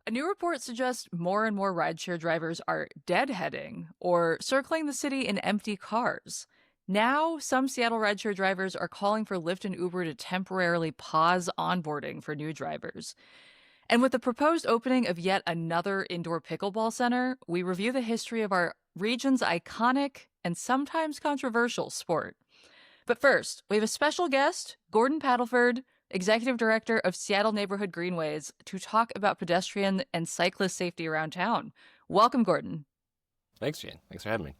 A new report suggests more and more rideshare drivers are deadheading or circling the city in empty cars. Now, some Seattle rideshare drivers are calling for Lyft and Uber to temporarily pause onboarding for new drivers. And with the proposed opening of yet another indoor pickleball center, we review the history of our region's iconic and sometimes controversial sport. But first, we have a special guest, Gordon Padelford, Executive Director of Seattle Neighborhood Greenways, to talk about pedestrian and cyclist safety around town. Welcome, Gordon. Thanks, Jane. Thanks for having me.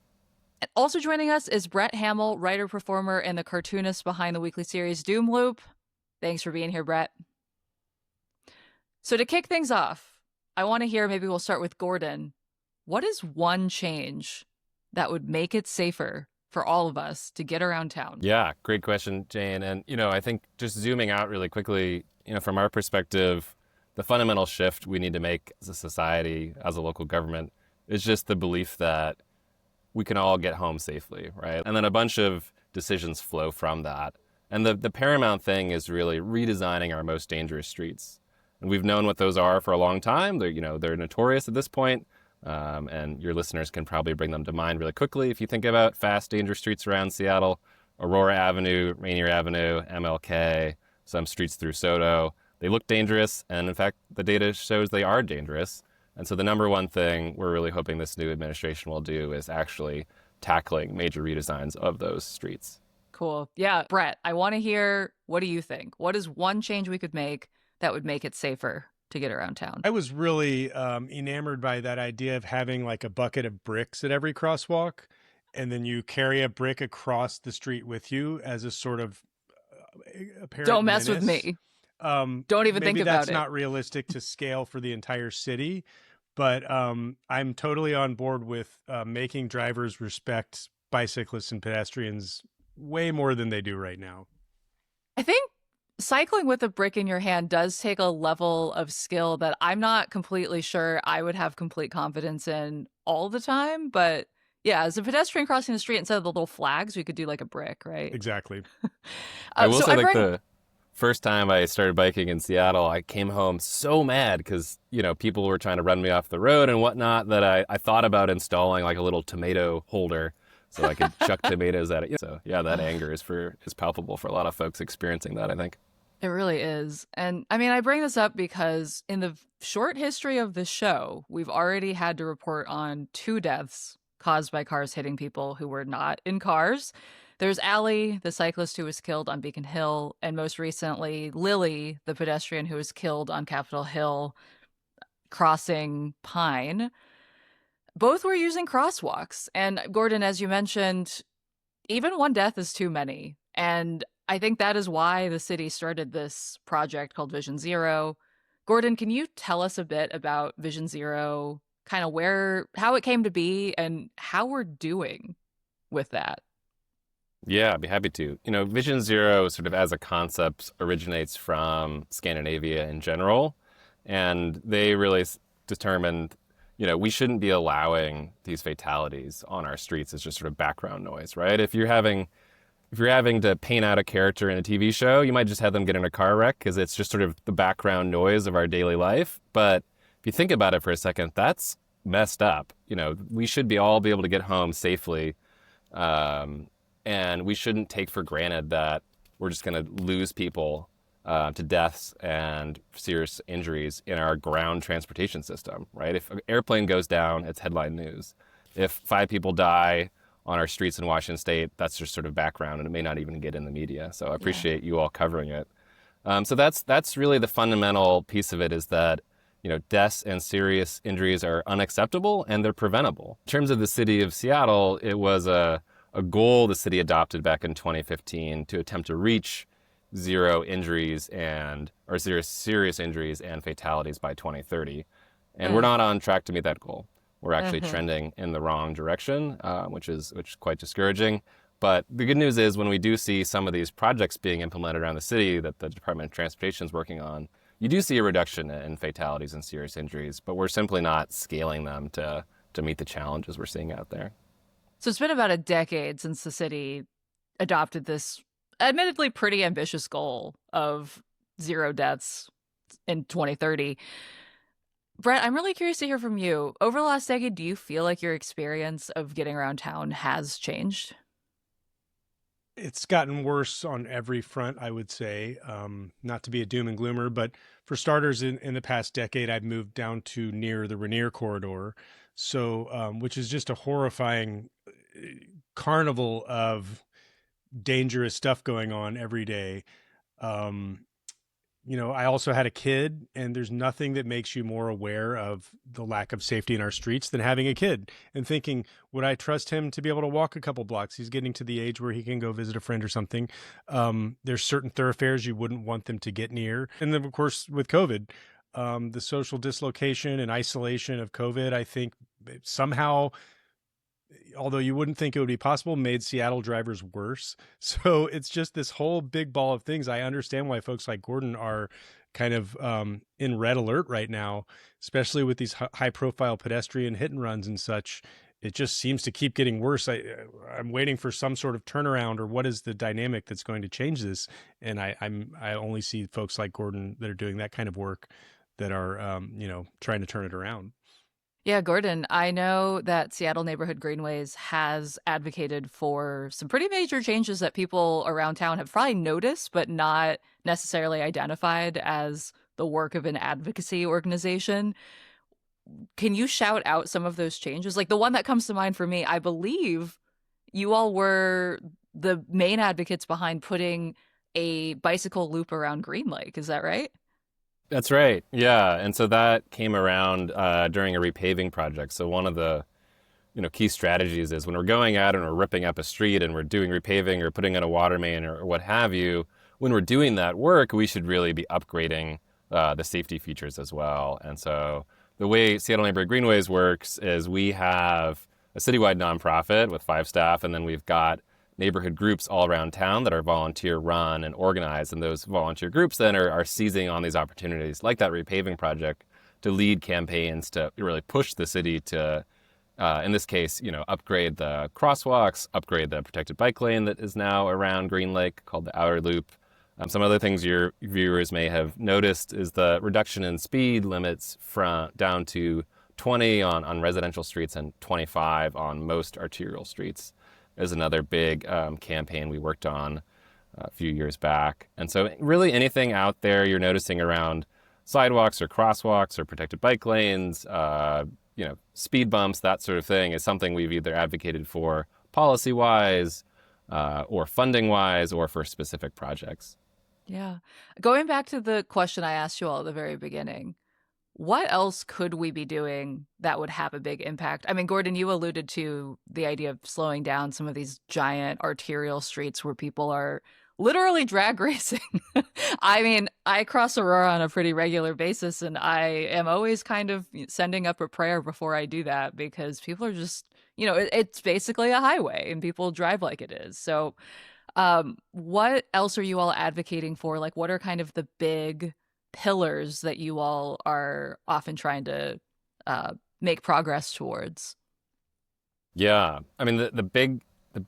And also joining us is Brett Hamil, writer, performer, and the cartoonist behind the weekly series Doom Loop. Thanks for being here, Brett. So to kick things off, I want to hear, maybe we'll start with Gordon. What is one change that would make it safer for all of us to get around town? Yeah, great question, Jane. And, I think just zooming out really quickly, from our perspective, the fundamental shift we need to make as a society, as a local government, is just the belief that we can all get home safely, right? And then a bunch of decisions flow from that. And the paramount thing is really redesigning our most dangerous streets. And we've known what those are for a long time. They're notorious at this point. And your listeners can probably bring them to mind really quickly. If you think about fast, dangerous streets around Seattle, Aurora Avenue, Rainier Avenue, MLK, some streets through Soto, they look dangerous. And in fact, the data shows they are dangerous. And so the number one thing we're really hoping this new administration will do is actually tackling major redesigns of those streets. Cool. Yeah. Brett, I want to hear, what do you think? What is one change we could make that would make it safer to get around town? I was really enamored by that idea of having like a bucket of bricks at every crosswalk, and then you carry a brick across the street with you as a sort of apparent Don't mess menace. with me. Don't even think about it. Maybe that's not realistic to scale for the entire city, but I'm totally on board with making drivers respect bicyclists and pedestrians way more than they do right now. I think cycling with a brick in your hand does take a level of skill that I'm not completely sure I would have complete confidence in all the time. But yeah, as a pedestrian crossing the street, instead of the little flags, we could do like a brick, right? Exactly. I will say, the first time I started biking in Seattle, I came home so mad because, people were trying to run me off the road and whatnot that I thought about installing like a little tomato holder so I could chuck tomatoes at it. So yeah, that anger is palpable for a lot of folks experiencing that, I think. It really is. And I mean, I bring this up because in the short history of the show, we've already had to report on 2 deaths caused by cars hitting people who were not in cars. There's Allie, the cyclist who was killed on Beacon Hill, and most recently, Lily, the pedestrian who was killed on Capitol Hill crossing Pine. Both were using crosswalks. And Gordon, as you mentioned, even one death is too many. And I think that is why the city started this project called Vision Zero. Gordon, can you tell us a bit about Vision Zero, kind of how it came to be and how we're doing with that? Yeah, I'd be happy to. Vision Zero sort of as a concept originates from Scandinavia in general. And they really determined, we shouldn't be allowing these fatalities on our streets as just sort of background noise, right? If you're having to paint out a character in a TV show, you might just have them get in a car wreck because it's just sort of the background noise of our daily life. But if you think about it for a second, that's messed up. We should all be able to get home safely. And we shouldn't take for granted that we're just going to lose people to deaths and serious injuries in our ground transportation system, right? If an airplane goes down, it's headline news. If 5 people die on our streets in Washington State, that's just sort of background, and it may not even get in the media. So I appreciate you all covering it. So that's really the fundamental piece of it, is that deaths and serious injuries are unacceptable and they're preventable. In terms of the city of Seattle, it was a goal the city adopted back in 2015 to attempt to reach zero injuries or serious injuries and fatalities by 2030. And we're not on track to meet that goal. We're actually trending in the wrong direction, which is quite discouraging. But the good news is when we do see some of these projects being implemented around the city that the Department of Transportation is working on, you do see a reduction in fatalities and serious injuries, but we're simply not scaling them to meet the challenges we're seeing out there. So it's been about a decade since the city adopted this admittedly pretty ambitious goal of 0 deaths in 2030. Brett, I'm really curious to hear from you. Over the last decade, do you feel like your experience of getting around town has changed? It's gotten worse on every front, I would say. Not to be a doom and gloomer, but for starters, in the past decade, I've moved down to near the Rainier corridor, so which is just a horrifying carnival of dangerous stuff going on every day. Um, I also had a kid, and there's nothing that makes you more aware of the lack of safety in our streets than having a kid and thinking, would I trust him to be able to walk a couple blocks? He's getting to the age where he can go visit a friend or something. There's certain thoroughfares you wouldn't want them to get near. And then, of course, with COVID, the social dislocation and isolation of COVID, I think somehow, although you wouldn't think it would be possible, made Seattle drivers worse. So it's just this whole big ball of things. I understand why folks like Gordon are kind of in red alert right now, especially with these high profile pedestrian hit and runs and such. It just seems to keep getting worse. I'm waiting for some sort of turnaround, or what is the dynamic that's going to change this? And I only see folks like Gordon that are doing that kind of work that are trying to turn it around. Yeah, Gordon, I know that Seattle Neighborhood Greenways has advocated for some pretty major changes that people around town have probably noticed, but not necessarily identified as the work of an advocacy organization. Can you shout out some of those changes? Like the one that comes to mind for me, I believe you all were the main advocates behind putting a bicycle loop around Green Lake. Is that right? That's right. Yeah. And so that came around during a repaving project. So one of the key strategies is when we're going out and we're ripping up a street and we're doing repaving or putting in a water main or what have you, when we're doing that work, we should really be upgrading the safety features as well. And so the way Seattle Neighborhood Greenways works is we have a citywide nonprofit with 5 staff, and then we've got neighborhood groups all around town that are volunteer run and organized. And those volunteer groups then are seizing on these opportunities like that repaving project to lead campaigns to really push the city to, in this case, upgrade the crosswalks, upgrade the protected bike lane that is now around Green Lake called the Outer Loop. Some other things your viewers may have noticed is the reduction in speed limits from down to 20 on residential streets and 25 on most arterial streets is another big campaign we worked on a few years back. And so really anything out there you're noticing around sidewalks or crosswalks or protected bike lanes, speed bumps, that sort of thing is something we've either advocated for policy-wise or funding-wise or for specific projects. Yeah. Going back to the question I asked you all at the very beginning, what else could we be doing that would have a big impact? I mean, Gordon, you alluded to the idea of slowing down some of these giant arterial streets where people are literally drag racing. I mean, I cross Aurora on a pretty regular basis, and I am always kind of sending up a prayer before I do that because people are just, it's basically a highway and people drive like it is. So, what else are you all advocating for? Like, what are kind of the big pillars that you all are often trying to make progress towards? Yeah, I mean the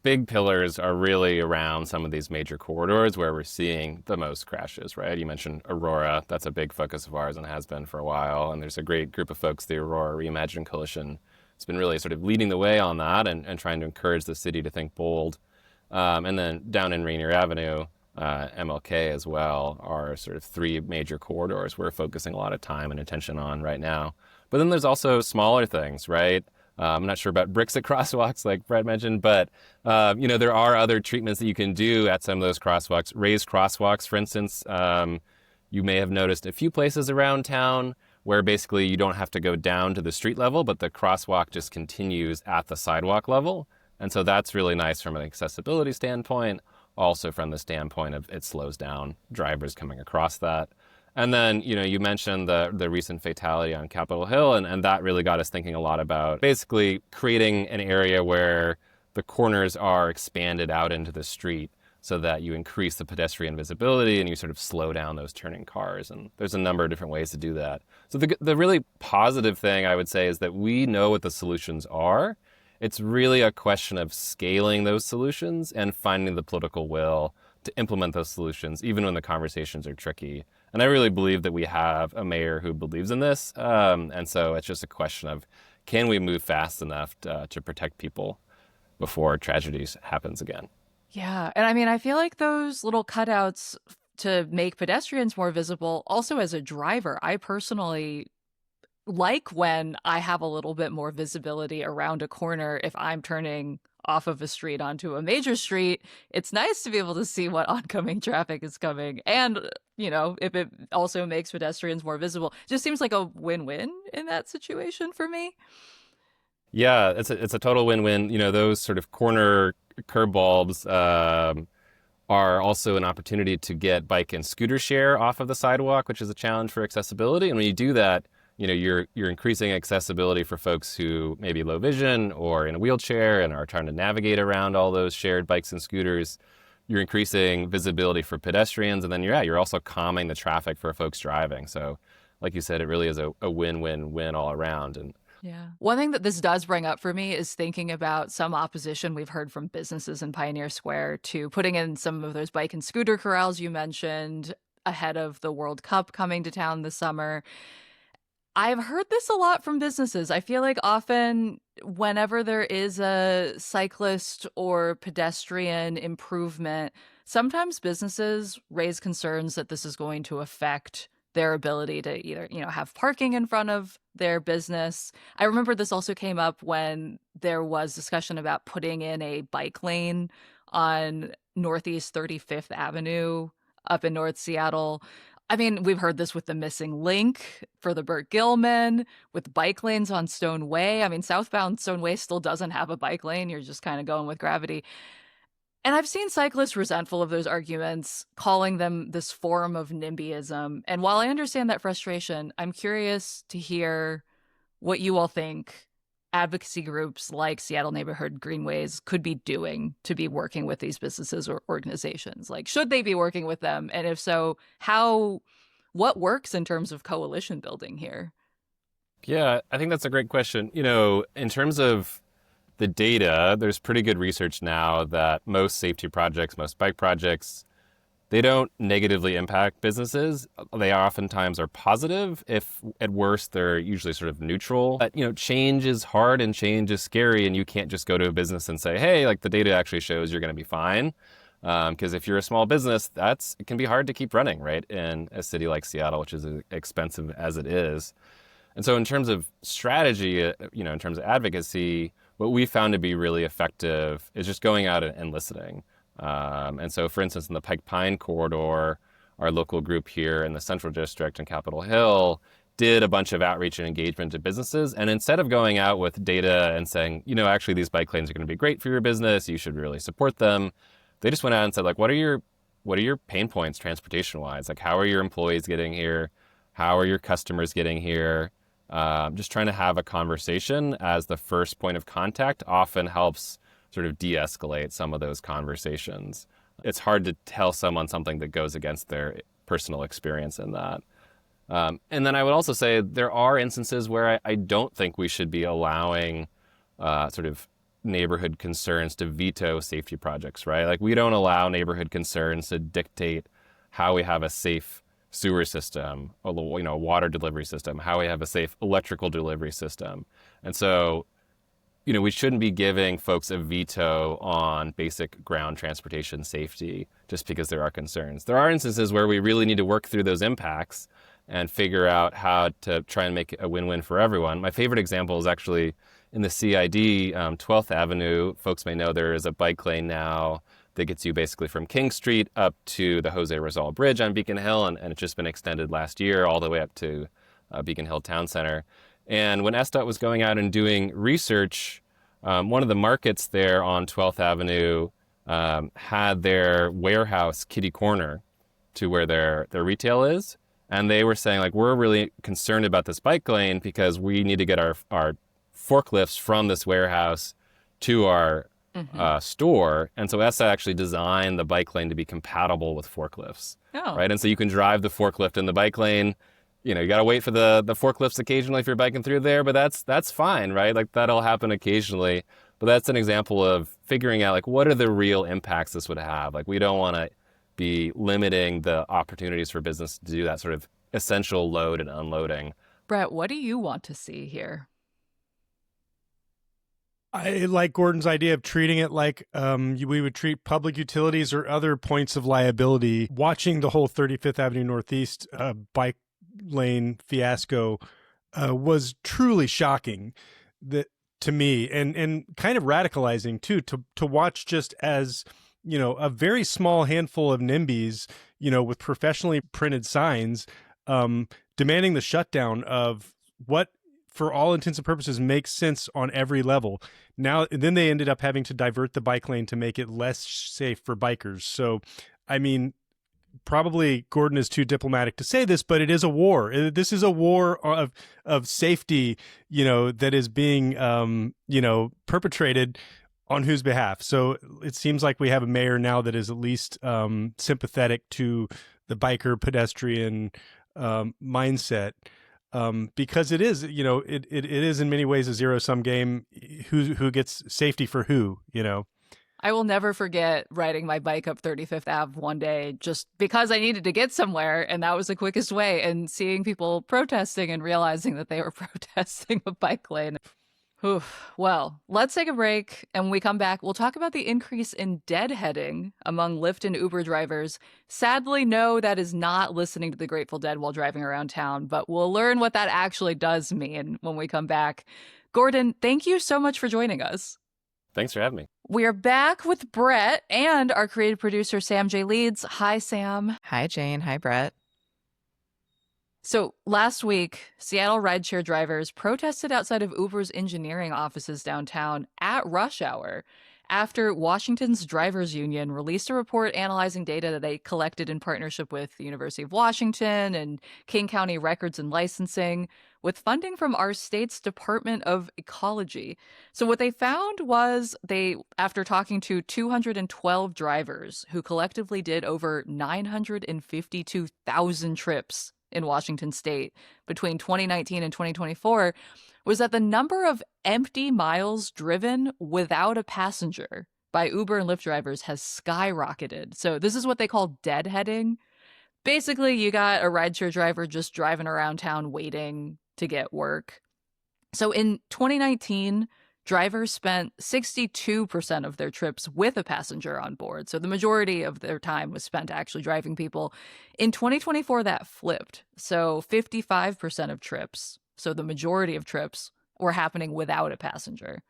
big pillars are really around some of these major corridors where we're seeing the most crashes, right? You mentioned Aurora. That's a big focus of ours and has been for a while. And there's a great group of folks, the Aurora Reimagined Coalition, has been really sort of leading the way on that and trying to encourage the city to think bold. And then down in Rainier Avenue, MLK as well are sort of 3 major corridors we're focusing a lot of time and attention on right now. But then there's also smaller things, right? I'm not sure about bricks at crosswalks like Brett mentioned, but there are other treatments that you can do at some of those crosswalks. Raised crosswalks, for instance, you may have noticed a few places around town where basically you don't have to go down to the street level, but the crosswalk just continues at the sidewalk level. And so that's really nice from an accessibility standpoint, also from the standpoint of it slows down drivers coming across that. And then, you mentioned the recent fatality on Capitol Hill, and that really got us thinking a lot about basically creating an area where the corners are expanded out into the street so that you increase the pedestrian visibility and you sort of slow down those turning cars. And there's a number of different ways to do that. So the really positive thing I would say is that we know what the solutions are. It's really a question of scaling those solutions and finding the political will to implement those solutions, even when the conversations are tricky. And I really believe that we have a mayor who believes in this. And so it's just a question of, can we move fast enough to protect people before tragedies happens again? Yeah. And I mean, I feel like those little cutouts to make pedestrians more visible, also as a driver, I personally like when I have a little bit more visibility around a corner if I'm turning off of a street onto a major street. It's nice to be able to see what oncoming traffic is coming. And, if it also makes pedestrians more visible, it just seems like a win-win in that situation for me. Yeah, it's a total win-win. Those sort of corner curb bulbs are also an opportunity to get bike and scooter share off of the sidewalk, which is a challenge for accessibility. And when you do that, you're increasing accessibility for folks who may be low vision or in a wheelchair and are trying to navigate around all those shared bikes and scooters. You're increasing visibility for pedestrians, and then you're also calming the traffic for folks driving. So, like you said, it really is a win-win-win all around. And yeah. One thing that this does bring up for me is thinking about some opposition we've heard from businesses in Pioneer Square to putting in some of those bike and scooter corrals you mentioned ahead of the World Cup coming to town this summer. I've heard this a lot from businesses. I feel like often whenever there is a cyclist or pedestrian improvement, sometimes businesses raise concerns that this is going to affect their ability to either, have parking in front of their business. I remember this also came up when there was discussion about putting in a bike lane on Northeast 35th Avenue up in North Seattle. I mean, we've heard this with the missing link for the Burt Gilman, with bike lanes on Stone Way. I mean, southbound Stone Way still doesn't have a bike lane. You're just kind of going with gravity. And I've seen cyclists resentful of those arguments, calling them this form of NIMBYism. And while I understand that frustration, I'm curious to hear what you all think advocacy groups like Seattle Neighborhood Greenways could be doing to be working with these businesses or organizations. Like, should they be working with them? And if so, what works in terms of coalition building here? yeah, I think that's a great question. In terms of the data, there's pretty good research now that most safety projects, most bike projects, they don't negatively impact businesses. They oftentimes are positive. If at worst, they're usually sort of neutral. But, change is hard and change is scary, and you can't just go to a business and say, hey, like the data actually shows you're going to be fine. Because if you're a small business, it can be hard to keep running, right? In a city like Seattle, which is as expensive as it is. And so in terms of strategy, in terms of advocacy, what we found to be really effective is just going out and listening. And so, for instance, in the Pike Pine corridor, our local group here in the Central District and Capitol Hill did a bunch of outreach and engagement to businesses. And instead of going out with data and saying, actually, these bike lanes are going to be great for your business, you should really support them, they just went out and said, like, what are your pain points transportation-wise? Like, how are your employees getting here? How are your customers getting here? Just trying to have a conversation as the first point of contact often helps sort of de-escalate some of those conversations. It's hard to tell someone something that goes against their personal experience in that. And then I would also say there are instances where I don't think we should be allowing sort of neighborhood concerns to veto safety projects, right? Like, we don't allow neighborhood concerns to dictate how we have a safe sewer system, a water delivery system, how we have a safe electrical delivery system. And so, we shouldn't be giving folks a veto on basic ground transportation safety just because there are concerns. There are instances where we really need to work through those impacts and figure out how to try and make a win-win for everyone. My favorite example is actually in the CID, 12th Avenue. Folks may know there is a bike lane now that gets you basically from King Street up to the Jose Rizal Bridge on Beacon Hill, and it's just been extended last year all the way up to Beacon Hill Town Center. And when SDOT was going out and doing research, one of the markets there on 12th Avenue had their warehouse kitty corner to where their retail is. And they were saying, like, we're really concerned about this bike lane because we need to get our forklifts from this warehouse to our store. And so SDOT actually designed the bike lane to be compatible with forklifts. Oh. Right. And so you can drive the forklift in the bike lane. You got to wait for the forklifts occasionally if you're biking through there, but that's fine, right? Like, that'll happen occasionally. But that's an example of figuring out, like, what are the real impacts this would have? Like, we don't want to be limiting the opportunities for business to do that sort of essential load and unloading. Brett, what do you want to see here? I like Gordon's idea of treating it like we would treat public utilities or other points of liability. Watching the whole 35th Avenue Northeast bike lane fiasco was truly shocking to me, and kind of radicalizing too, to watch, just as, a very small handful of NIMBYs, with professionally printed signs demanding the shutdown of what, for all intents and purposes, makes sense on every level. Then they ended up having to divert the bike lane to make it less safe for bikers. So, I mean, probably Gordon is too diplomatic to say this, but it is a war. This is a war of safety, that is being, perpetrated on whose behalf? So it seems like we have a mayor now that is at least sympathetic to the biker pedestrian mindset. Because it is, it is in many ways a zero-sum game. Who gets safety for who, I will never forget riding my bike up 35th Ave one day just because I needed to get somewhere, and that was the quickest way, and seeing people protesting and realizing that they were protesting a bike lane. Oof. Well, let's take a break, and when we come back, we'll talk about the increase in deadheading among Lyft and Uber drivers. Sadly, no, that is not listening to the Grateful Dead while driving around town, but we'll learn what that actually does mean when we come back. Gordon, thank you so much for joining us. Thanks for having me. We are back with Brett and our creative producer, Sam J. Leeds. Hi, Sam. Hi, Jane. Hi, Brett. So last week, Seattle rideshare drivers protested outside of Uber's engineering offices downtown at rush hour after Washington's drivers union released a report analyzing data that they collected in partnership with the University of Washington and King County Records and Licensing with funding from our state's Department of Ecology. So what they found was after talking to 212 drivers who collectively did over 952,000 trips in Washington state between 2019 and 2024, was that the number of empty miles driven without a passenger by Uber and Lyft drivers has skyrocketed. So this is what they call deadheading. Basically, you got a rideshare driver just driving around town waiting to get work. So in 2019, drivers spent 62% of their trips with a passenger on board. So the majority of their time was spent actually driving people. In 2024, that flipped. So 55% of trips, so the majority of trips, were happening without a passenger.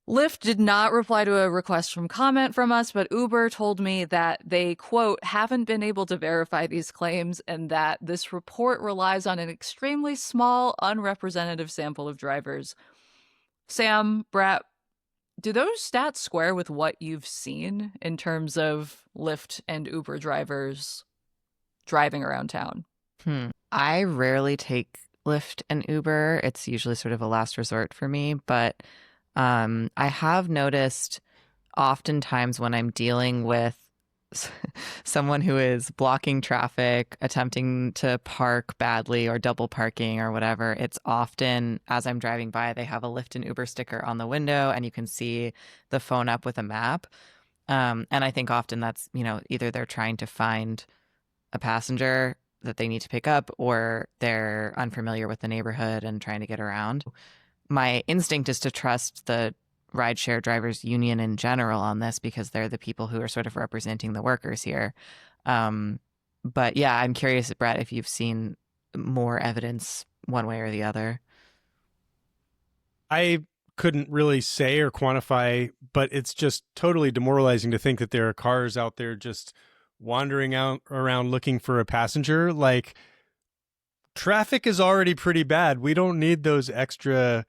Lyft did not reply to a request from comment from us, but Uber told me that they, quote, haven't been able to verify these claims and that this report relies on an extremely small, unrepresentative sample of drivers. Sam, Brett, do those stats square with what you've seen in terms of Lyft and Uber drivers driving around town? I rarely take Lyft and Uber. It's usually sort of a last resort for me, but I have noticed oftentimes when I'm dealing with someone who is blocking traffic, attempting to park badly or double parking or whatever, it's often as I'm driving by, they have a Lyft and Uber sticker on the window and you can see the phone up with a map. And I think often that's, either they're trying to find a passenger that they need to pick up or they're unfamiliar with the neighborhood and trying to get around. My instinct is to trust the rideshare drivers union in general on this because they're the people who are sort of representing the workers here. But yeah, I'm curious, Brett, if you've seen more evidence one way or the other. I couldn't really say or quantify, but it's just totally demoralizing to think that there are cars out there just wandering out around looking for a passenger. Like, traffic is already pretty bad. We don't need those extra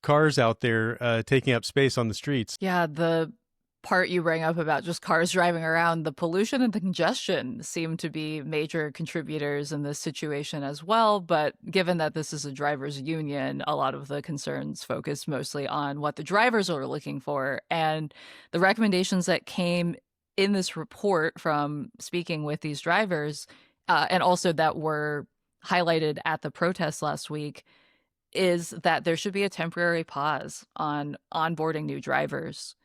cars out there taking up space on the streets. Yeah, the part you bring up about just cars driving around, the pollution and the congestion seem to be major contributors in this situation as well. But given that this is a drivers' union, a lot of the concerns focus mostly on what the drivers are looking for. And the recommendations that came in this report from speaking with these drivers, and also that were highlighted at the protest last week, is that there should be a temporary pause on onboarding new drivers.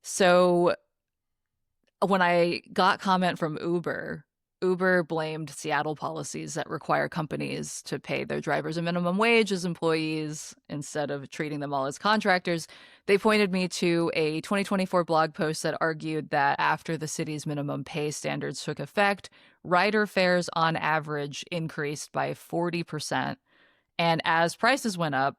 So when I got comment from Uber blamed Seattle policies that require companies to pay their drivers a minimum wage as employees instead of treating them all as contractors. They pointed me to a 2024 blog post that argued that after the city's minimum pay standards took effect, rider fares on average increased by 40%. And as prices went up,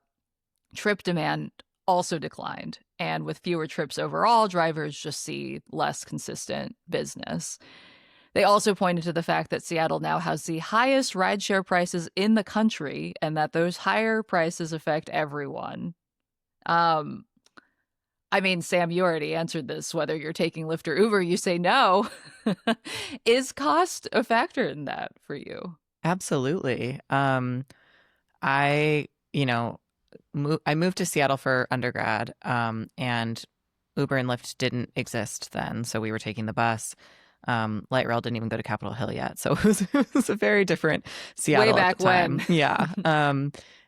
trip demand also declined. And with fewer trips overall, drivers just see less consistent business. They also pointed to the fact that Seattle now has the highest rideshare prices in the country and that those higher prices affect everyone. I mean, Sam, you already answered this. Whether you're taking Lyft or Uber, you say no. Is cost a factor in that for you? Absolutely. I, I moved to Seattle for undergrad, and Uber and Lyft didn't exist then, so we were taking the bus. Light rail didn't even go to Capitol Hill yet, so it was a very different Seattle way back at the time. when. Yeah.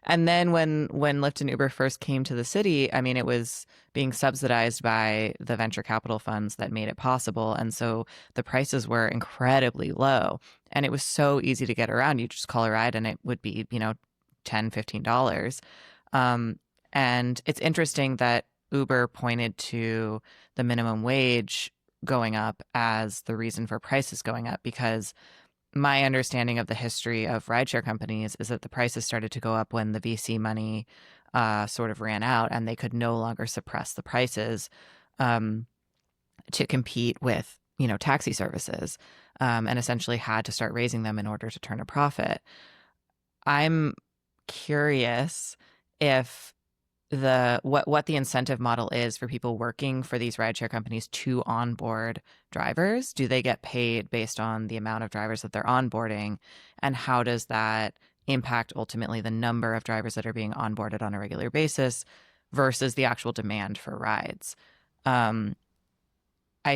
And then when Lyft and Uber first came to the city, I mean, it was being subsidized by the venture capital funds that made it possible, and so the prices were incredibly low, and it was so easy to get around. You just call a ride, and it would be $10, $15. And it's interesting that Uber pointed to the minimum wage going up as the reason for prices going up, because my understanding of the history of rideshare companies is that the prices started to go up when the VC money sort of ran out and they could no longer suppress the prices to compete with, taxi services, and essentially had to start raising them in order to turn a profit. I'm curious if what the incentive model is for people working for these rideshare companies to onboard drivers. Do they get paid based on the amount of drivers that they're onboarding? And how does that impact ultimately the number of drivers that are being onboarded on a regular basis versus the actual demand for rides? I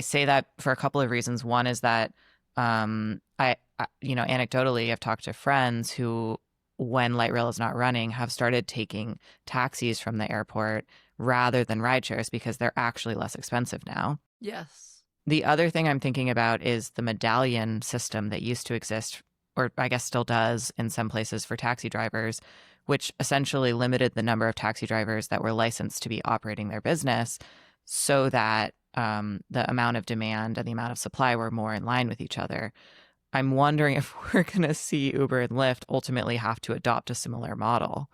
say that for a couple of reasons. One is that I anecdotally, I've talked to friends who, when light rail is not running, have started taking taxis from the airport rather than rideshares because they're actually less expensive now. Yes. The other thing I'm thinking about is the medallion system that used to exist, or I guess still does in some places, for taxi drivers, which essentially limited the number of taxi drivers that were licensed to be operating their business so that the amount of demand and the amount of supply were more in line with each other. I'm wondering if we're going to see Uber and Lyft ultimately have to adopt a similar model.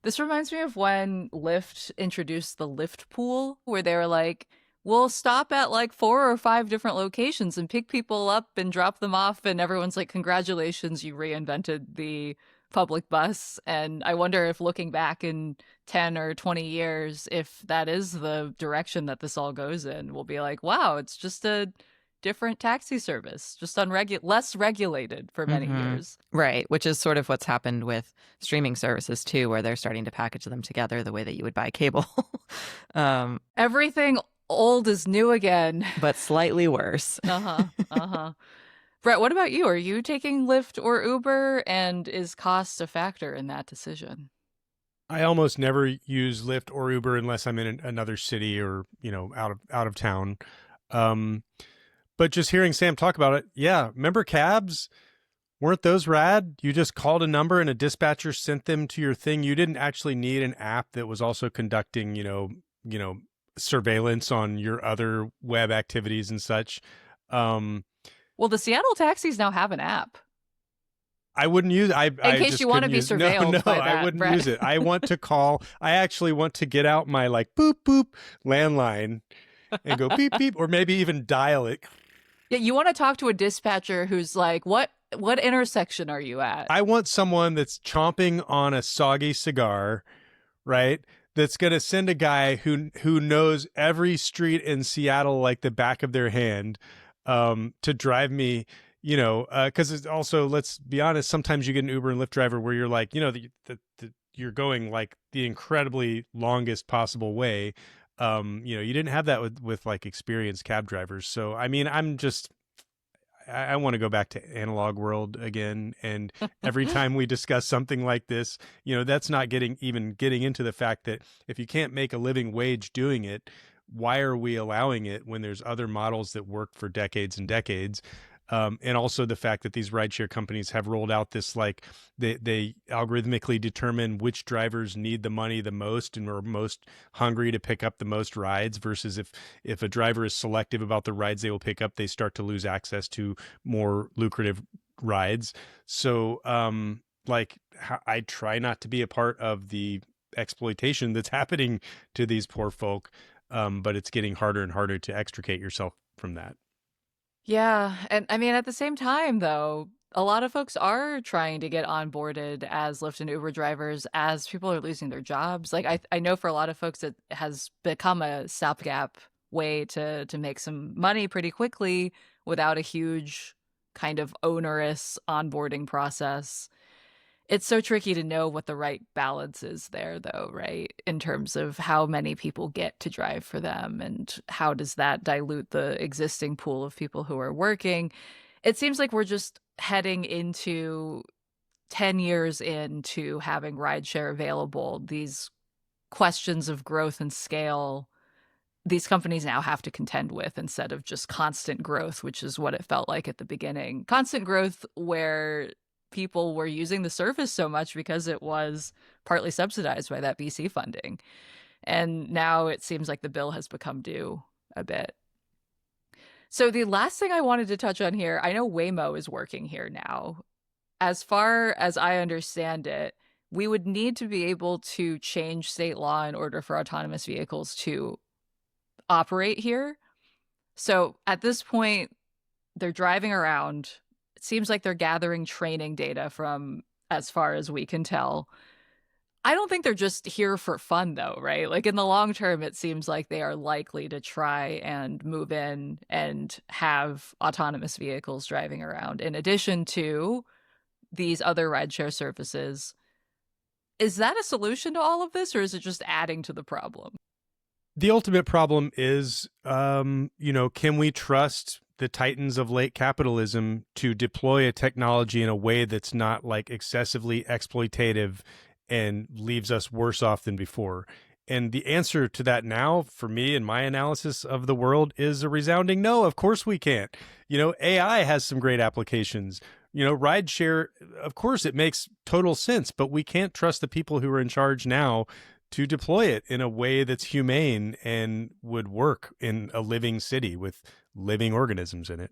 This reminds me of when Lyft introduced the Lyft pool, where they were like, we'll stop at like 4 or 5 different locations and pick people up and drop them off. And everyone's like, congratulations, you reinvented the public bus. And I wonder if, looking back in 10 or 20 years, if that is the direction that this all goes in, we'll be like, wow, it's just a different taxi service, just less regulated for many years. Right, which is sort of what's happened with streaming services too, where they're starting to package them together the way that you would buy cable. Everything old is new again. But slightly worse. Brett, what about you? Are you taking Lyft or Uber, and is cost a factor in that decision? I almost never use Lyft or Uber unless I'm in another city or, out of town. But just hearing Sam talk about it, yeah, remember cabs? Weren't those rad? You just called a number and a dispatcher sent them to your thing. You didn't actually need an app that was also conducting, surveillance on your other web activities and such. Well, the Seattle taxis now have an app. I wouldn't use it. In case you want to be surveilled by that, I wouldn't Brett. use it. I want to call. I actually want to get out my boop, boop landline and go beep, beep, or maybe even dial it. Yeah, you want to talk to a dispatcher who's like, what intersection are you at? I want someone that's chomping on a soggy cigar, right? That's going to send a guy who knows every street in Seattle like the back of their hand, to drive me, because it's also, let's be honest, sometimes you get an Uber and Lyft driver where you're like, you're going like the incredibly longest possible way. You didn't have that with like experienced cab drivers. So, I mean, I want to go back to analog world again. And every time we discuss something like this, that's not getting into the fact that if you can't make a living wage doing it, why are we allowing it when there's other models that work for decades and decades? And also the fact that these rideshare companies have rolled out this, like, they algorithmically determine which drivers need the money the most and are most hungry to pick up the most rides, versus if a driver is selective about the rides they will pick up, they start to lose access to more lucrative rides. So like, I try not to be a part of the exploitation that's happening to these poor folk, but it's getting harder and harder to extricate yourself from that. Yeah. And I mean, at the same time, though, a lot of folks are trying to get onboarded as Lyft and Uber drivers as people are losing their jobs. Like, I know for a lot of folks, it has become a stopgap way to make some money pretty quickly without a huge kind of onerous onboarding process. It's so tricky to know what the right balance is there, though, right? In terms of how many people get to drive for them and how does that dilute the existing pool of people who are working. It seems like we're just heading into 10 years into having rideshare available. These questions of growth and scale, these companies now have to contend with, instead of just constant growth, which is what it felt like at the beginning. Constant growth where people were using the service so much because it was partly subsidized by that VC funding. And now it seems like the bill has become due a bit. So the last thing I wanted to touch on here, I know Waymo is working here now. As far as I understand it, we would need to be able to change state law in order for autonomous vehicles to operate here. So at this point, they're driving around. It seems like they're gathering training data from, as far as we can tell. I don't think they're just here for fun, though, right? Like, in the long term, it seems like they are likely to try and move in and have autonomous vehicles driving around in addition to these other rideshare services. Is that a solution to all of this, or is it just adding to the problem? The ultimate problem is, can we trust the titans of late capitalism to deploy a technology in a way that's not, like, excessively exploitative and leaves us worse off than before? And the answer to that now, for me and my analysis of the world, is a resounding no. Of course we can't. AI has some great applications. Rideshare, of course, it makes total sense, but we can't trust the people who are in charge now to deploy it in a way that's humane and would work in a living city with living organisms in it.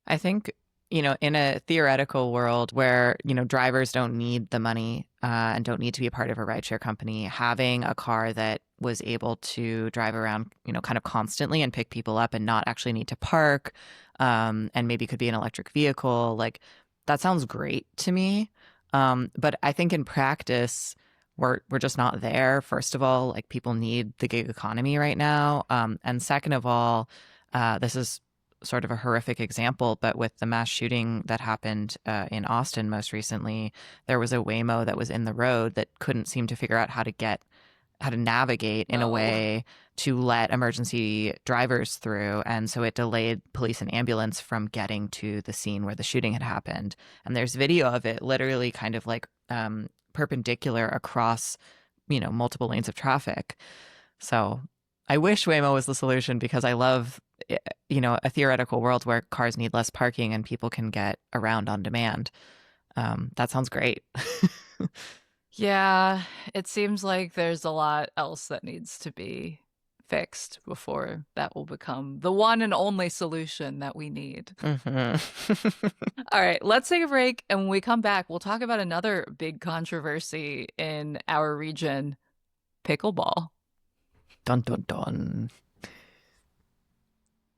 I think, in a theoretical world where, drivers don't need the money and don't need to be a part of a rideshare company, having a car that was able to drive around, kind of constantly and pick people up and not actually need to park, and maybe could be an electric vehicle, like, that sounds great to me. But I think in practice, we're just not there. First of all, like, people need the gig economy right now. And second of all, this is sort of a horrific example, but with the mass shooting that happened in Austin most recently, there was a Waymo that was in the road that couldn't seem to figure out how to navigate in a way to let emergency drivers through. And so it delayed police and ambulance from getting to the scene where the shooting had happened. And there's video of it literally kind of like perpendicular across, multiple lanes of traffic. So I wish Waymo was the solution, because I love, a theoretical world where cars need less parking and people can get around on demand. That sounds great. Yeah, it seems like there's a lot else that needs to be fixed before that will become the one and only solution that we need. Mm-hmm. All right, let's take a break. And when we come back, we'll talk about another big controversy in our region, pickleball. Dun, dun, dun.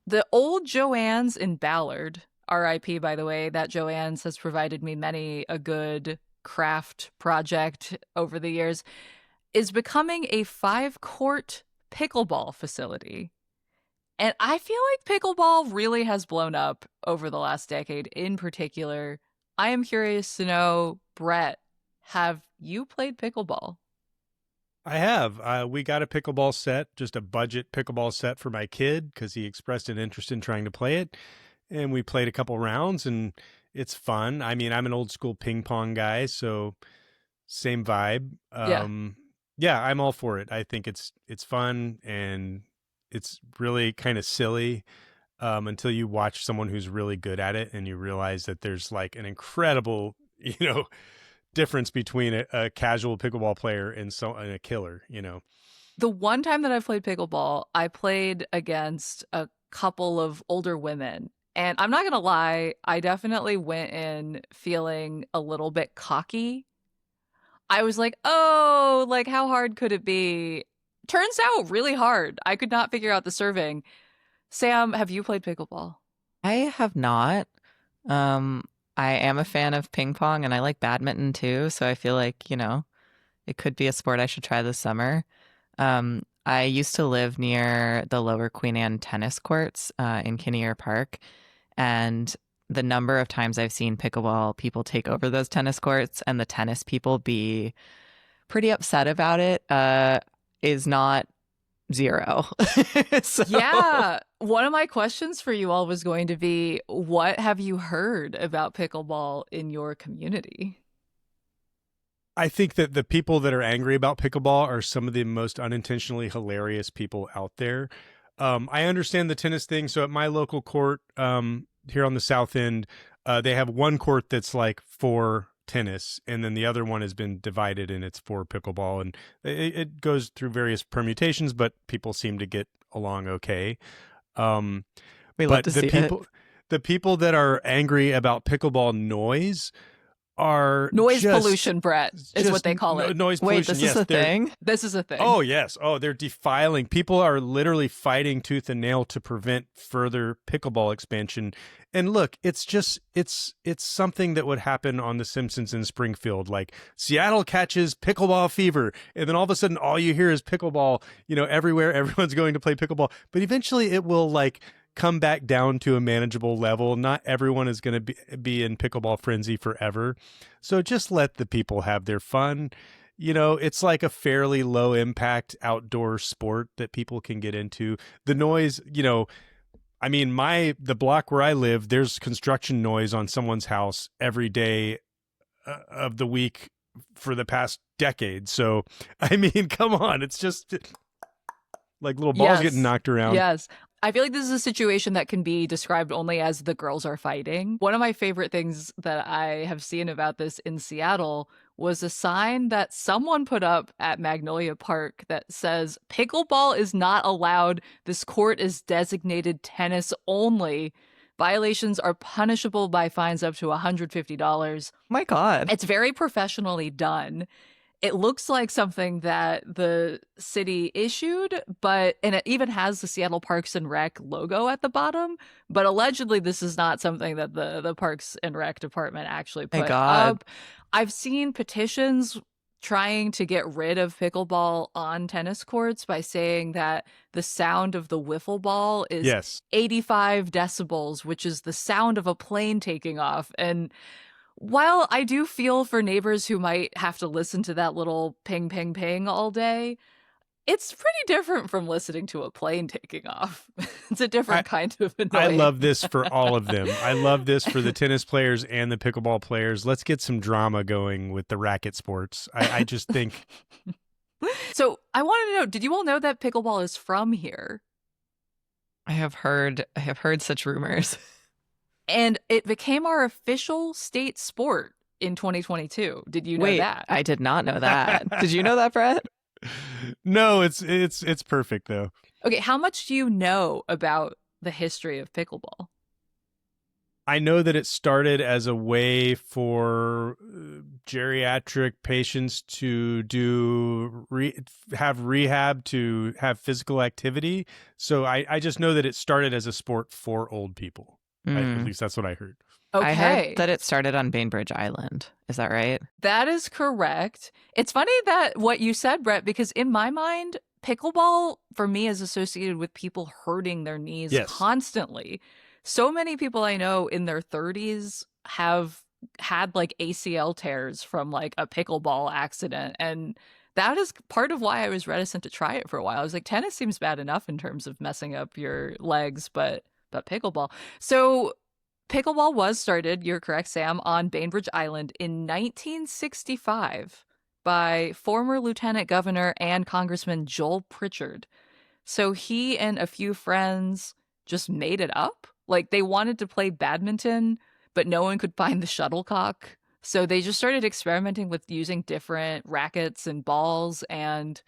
The old Joann's in Ballard, RIP, by the way, that Joann's has provided me many a good craft project over the years, is becoming a 5-court pickleball facility. And I feel like pickleball really has blown up over the last decade in particular. I am curious to know, Brett, have you played pickleball? I have. We got a pickleball set, just a budget pickleball set for my kid because he expressed an interest in trying to play it. And we played a couple rounds and it's fun. I mean, I'm an old school ping pong guy, so same vibe. Yeah, I'm all for it. I think it's fun and it's really kind of silly until you watch someone who's really good at it and you realize that there's like an incredible, difference between a casual pickleball player and a killer. The one time that I've played pickleball, I played against a couple of older women. And I'm not going to lie, I definitely went in feeling a little bit cocky. I was like, oh, like how hard could it be? Turns out really hard. I could not figure out the serving. Sam, have you played pickleball? I have not. I am a fan of ping pong and I like badminton too. So I feel like, it could be a sport I should try this summer. I used to live near the Lower Queen Anne tennis courts in Kinnear Park. And the number of times I've seen pickleball people take over those tennis courts and the tennis people be pretty upset about it is not zero. So... Yeah. One of my questions for you all was going to be, what have you heard about pickleball in your community? I think that the people that are angry about pickleball are some of the most unintentionally hilarious people out there. I understand the tennis thing. So at my local court here on the South End, they have one court that's like for tennis, and then the other one has been divided and it's for pickleball. And it goes through various permutations, but people seem to get along okay. We love to see it. The people that are angry about pickleball noise are noise pollution, Brett, is what they call it. Noise pollution. Wait, this is a thing? This is a thing. Oh, yes. Oh, they're defiling. People are literally fighting tooth and nail to prevent further pickleball expansion. And look, it's something that would happen on The Simpsons in Springfield. Like Seattle catches pickleball fever. And then all of a sudden, all you hear is pickleball, everywhere. Everyone's going to play pickleball. But eventually it will come back down to a manageable level. Not everyone is going to be in pickleball frenzy forever. So just let the people have their fun. It's like a fairly low impact outdoor sport that people can get into. The noise, I mean, the block where I live, there's construction noise on someone's house every day of the week for the past decade. So, I mean, come on. It's just like little balls getting knocked around. Yes. I feel like this is a situation that can be described only as the girls are fighting. One of my favorite things that I have seen about this in Seattle was a sign that someone put up at Magnolia Park that says, pickleball is not allowed. This court is designated tennis only. Violations are punishable by fines up to $150. My God. It's very professionally done. It looks like something that the city issued, and it even has the Seattle Parks and Rec logo at the bottom. But allegedly, this is not something that the Parks and Rec department actually put up. I've seen petitions trying to get rid of pickleball on tennis courts by saying that the sound of the wiffle ball is 85 decibels, which is the sound of a plane taking off. And while I do feel for neighbors who might have to listen to that little ping, ping, ping all day, it's pretty different from listening to a plane taking off. It's a different kind of annoying. I love this for all of them. I love this for the tennis players and the pickleball players. Let's get some drama going with the racket sports. I just think. So I wanted to know, did you all know that pickleball is from here? I have heard such rumors. And it became our official state sport in 2022. Did you know that? I did not know that. Did you know that, Brett? No, it's perfect though. Okay, how much do you know about the history of pickleball? I know that it started as a way for geriatric patients to have rehab, to have physical activity. So I just know that it started as a sport for old people. At least that's what I heard. Okay. I heard that it started on Bainbridge Island. Is that right? That is correct. It's funny that what you said, Brett, because in my mind, pickleball for me is associated with people hurting their knees constantly. So many people I know in their 30s have had like ACL tears from like a pickleball accident. And that is part of why I was reticent to try it for a while. I was like, tennis seems bad enough in terms of messing up your legs, but pickleball. So pickleball was started, you're correct, Sam, on Bainbridge Island in 1965 by former Lieutenant Governor and Congressman Joel Pritchard. So he and a few friends just made it up. Like they wanted to play badminton, but no one could find the shuttlecock. So they just started experimenting with using different rackets and balls, and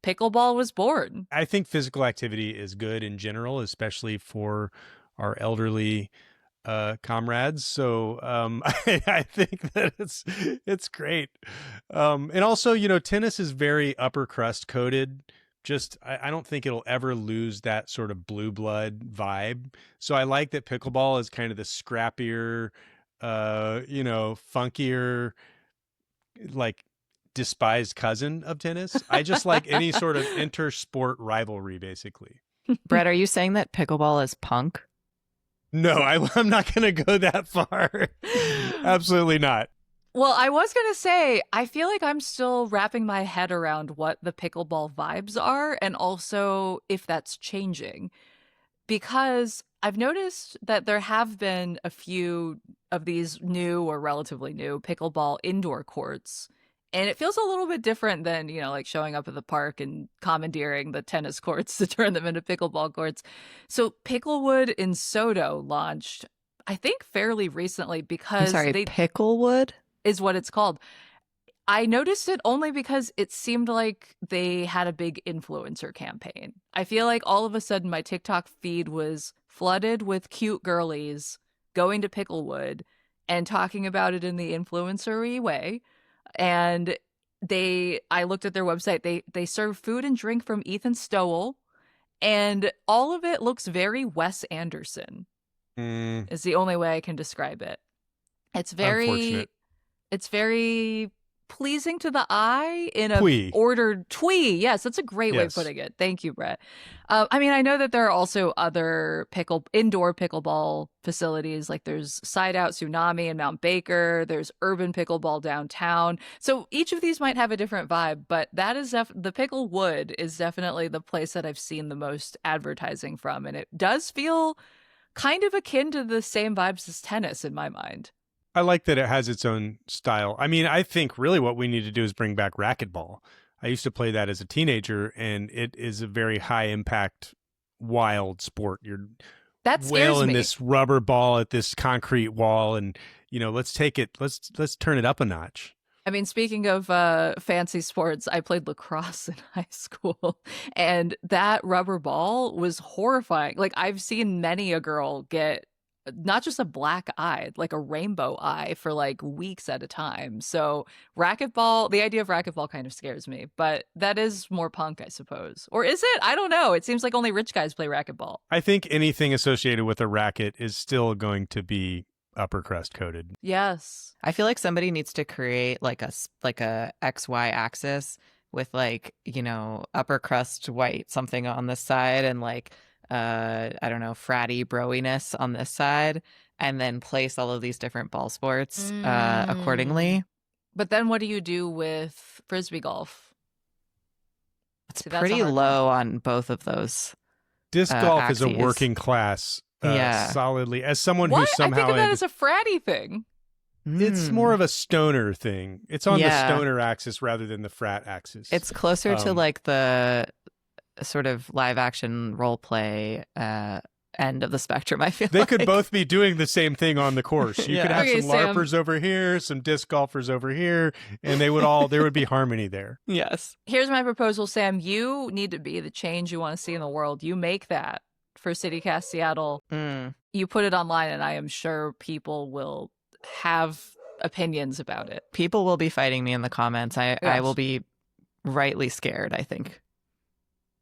pickleball was born. I think physical activity is good in general, especially for our elderly comrades. So I think that it's great. And also, tennis is very upper crust coated. Just I don't think it'll ever lose that sort of blue blood vibe. So I like that pickleball is kind of the scrappier, funkier, like despised cousin of tennis. I just like any sort of inter-sport rivalry, basically. Brett, are you saying that pickleball is punk? No, I'm not going to go that far. Absolutely not. Well, I was going to say, I feel like I'm still wrapping my head around what the pickleball vibes are and also if that's changing. Because I've noticed that there have been a few of these new or relatively new pickleball indoor courts. And it feels a little bit different than, like showing up at the park and commandeering the tennis courts to turn them into pickleball courts. So Picklewood in Soto launched, I think, fairly recently because Picklewood is what it's called. I noticed it only because it seemed like they had a big influencer campaign. I feel like all of a sudden my TikTok feed was flooded with cute girlies going to Picklewood and talking about it in the influencer-y way. And I looked at their website. They serve food and drink from Ethan Stowell, and all of it looks very Wes Anderson. Is the only way I can describe it. It's very pleasing to the eye in a ordered twee. Yes, that's a great way of putting it. Thank you, Brett. I know that there are also other indoor pickleball facilities. Like there's Side Out Tsunami in Mount Baker. There's Urban Pickleball downtown. So each of these might have a different vibe, but that is the Picklewood is definitely the place that I've seen the most advertising from, and it does feel kind of akin to the same vibes as tennis in my mind. I like that it has its own style. I think really what we need to do is bring back racquetball. I used to play that as a teenager, and it is a very high impact, wild sport. You're wailing this rubber ball at this concrete wall, and let's take it. Let's turn it up a notch. Speaking of fancy sports, I played lacrosse in high school, and that rubber ball was horrifying. Like I've seen many a girl get not just a black eye, like a rainbow eye for like weeks at a time. So racquetball, the idea of racquetball kind of scares me, but that is more punk, I suppose. Or is it? I don't know. It seems like only rich guys play racquetball. I think anything associated with a racket is still going to be upper crust coated. Yes. I feel like somebody needs to create like a XY axis with upper crust white something on this side and I don't know, fratty broiness on this side, and then place all of these different ball sports accordingly. But then what do you do with frisbee golf? It's pretty low on both of those. Disc golf axes. Is a working class solidly. As someone who somehow... I think of that as a fratty thing. It's more of a stoner thing. It's on the stoner axis rather than the frat axis. It's closer to the sort of live action role play end of the spectrum. I feel they could both be doing the same thing on the course. You could have some LARPers over here, some disc golfers over here, and there would be harmony there. Yes. Here's my proposal, Sam. You need to be the change you want to see in the world. You make that for CityCast Seattle. You put it online, and I am sure people will have opinions about it. People will be fighting me in the comments. I will be rightly scared, I think.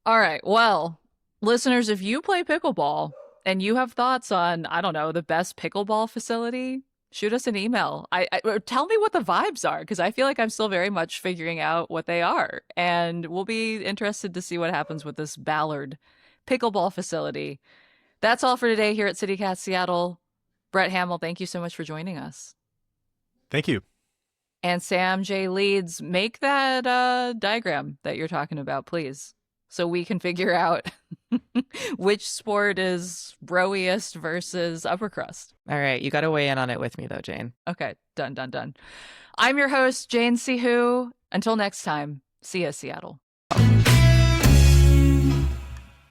All right. Well, listeners, if you play pickleball and you have thoughts on, I don't know, the best pickleball facility, shoot us an email. Or tell me what the vibes are, because I feel like I'm still very much figuring out what they are. And we'll be interested to see what happens with this Ballard pickleball facility. That's all for today here at CityCast Seattle. Brett Hamil, thank you so much for joining us. Thank you. And Sam J. Leeds, make that diagram that you're talking about, please, so we can figure out which sport is broiest versus upper crust. All right. You got to weigh in on it with me, though, Jane. Okay. Done. I'm your host, Jane Sihu. Until next time, see ya, Seattle.